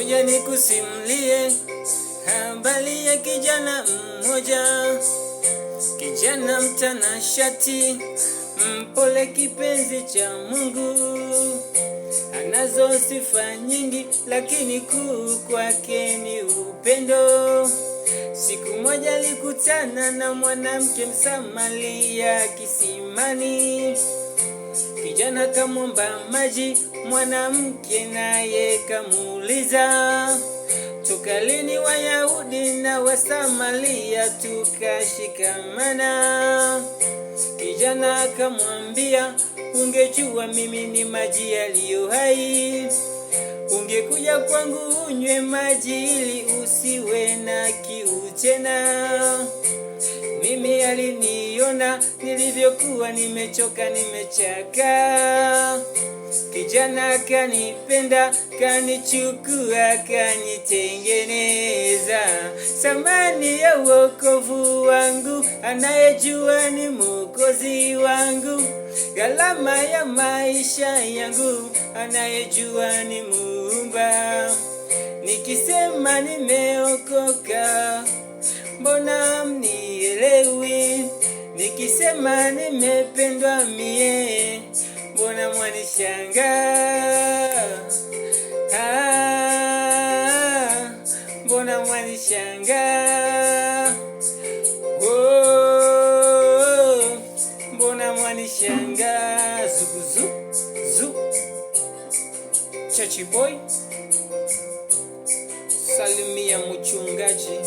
Ngoja nikusimulie habari ya kijana mmoja, kijana mtanashati, mpole, kipenzi cha Mungu. Anazo sifa nyingi, lakini kuu kwake ni upendo. Siku moja alikutana na mwanamke Msamaria kisimani. Kijana kamwomba maji, mwanamke naye kamuuliza, toka lini Wayahudi na Wasamaria tukashikamana? Kijana akamwambia, ungejua mimi ni maji yaliyo hai, ungekuja kwangu unywe maji ili usiwe na kiu tena. Mimi aliniona nilivyokuwa nimechoka, nimechaka. Kijana kanipenda, kanichukua, kanitengeneza. Thamani ya wokovu wangu, anayejua ni Mwokozi wangu. Gharama ya maisha yangu, anayejua ni Muumba. Nikisema nimeokoka, mbona mnielewi? Nikisema nimependwa mie, mbona mwanishangaa? Mbona mwanishangaa? Mbona mwanishangaa? Zuguzu zu Chachi boy, salimia mchungaji.